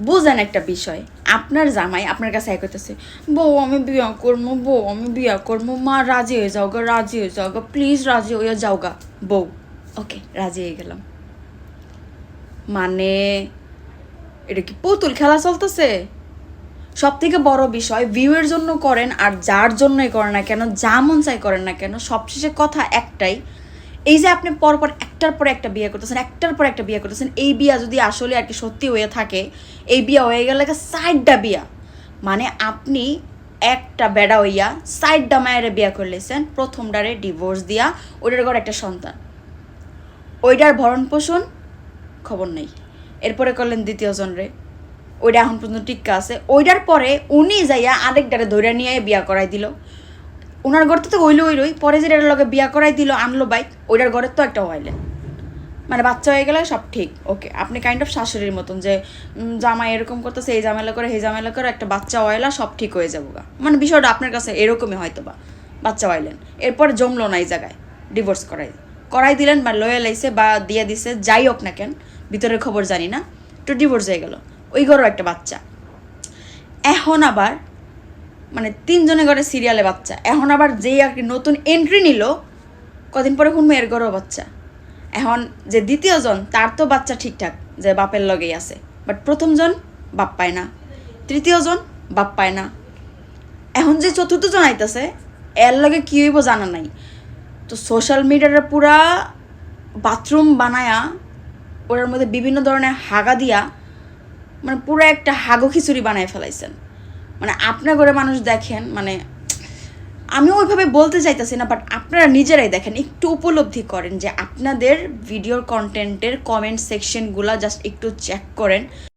বুঝেন একটা বিষয়, আপনার জামাই আপনার কাছে এক করতেছে, বউ আমি বিয়া করবো, বউ আমি বিয়া করবো, মা রাজি হয়ে যাও গা, রাজি হয়ে যাও গা, প্লিজ রাজি হয়ে যাও গা। বউ ওকে রাজি হয়ে গেলাম, মানে এটা কি পুতুল খেলা চলতেছে? সব থেকে বড় বিষয়, ভিউয়ের জন্য করেন আর যার জন্যই করেন না কেন, যা মন চাই করেন না কেন, সবশেষে কথা একটাই, এই যে আপনি পরপর একটার পর একটা বিয়ে করতেছেন, একটার পর একটা বিয়ে করতেছেন, এই বিয়া যদি আসলে আর কি সত্যি হয়ে থাকে, এই বিয়া হয়ে গেলে সাইডটা বিয়া, মানে আপনি একটা বেড়া হইয়া সাইডটা মায়ের বিয়া করলেছেন, প্রথমটারে ডিভোর্স দিয়া ওইটার ঘর একটা সন্তান, ওইটার ভরণ পোষণ খবর নেই, এরপরে করলেন দ্বিতীয় জনরে, ওইটা এখন পর্যন্ত টিক্কা আছে, ওইটার পরে উনি যাইয়া আরেকটারে ধরে নিয়ে বিয়া করাই দিল, ওনার ঘর তো ওইলই পরে যে এটার লগে বিয়া করাই দিল আনলো বাইক, ওইটার ঘরের তো একটা হইলেন, মানে বাচ্চা হয়ে গেলে সব ঠিক, ওকে আপনি কাইন্ড অফ শাশুড়ির মতন যে জামাই এরকম করতেছে, এই ঝামেলা করে এই ঝামেলা করে একটা বাচ্চা হইলা সব ঠিক হয়ে যাবো গা, মানে বিষয়টা আপনার কাছে এরকমই হয়তো বা বাচ্চা হইলেন, এরপরে জমলো না এই জায়গায়, ডিভোর্স করাই দিলেন বা লয়ে লাইছে বা দিয়ে দিছে, যাই হোক না কেন, ভিতরের খবর জানি না, তো ডিভোর্স হয়ে গেল, ওই ঘরেও একটা বাচ্চা, এখন আবার মানে তিনজনে ঘরে সিরিয়ালে বাচ্চা, এখন আবার যেই আর কি নতুন এন্ট্রি নিল, কদিন পরে শুনবো এর ঘরেও বাচ্চা, এখন যে দ্বিতীয়জন তার তো বাচ্চা ঠিকঠাক যে বাপের লগেই আছে, বাট প্রথমজন বাপ পায় না, তৃতীয়জন বাপ পায় না, এখন যে চতুর্থজন আইতেছে এর লগে কী হইব জানা নাই, তো সোশ্যাল মিডিয়াটা পুরা বাথরুম বানায়া ওটার মধ্যে বিভিন্ন ধরনের হাগা দিয়া মানে পুরো একটা হাগো খিচুড়ি বানায় ফেলাইছেন, মানে আপনার ঘরে মানুষ দেখেন, মানে আমি ওইভাবে বলতে চাইতেছি না, বাট আপনারা নিজেরাই দেখেন, একটু উপলব্ধি করেন যে আপনাদের ভিডিওর কন্টেন্টের কমেন্ট সেকশনগুলো জাস্ট একটু চেক করেন,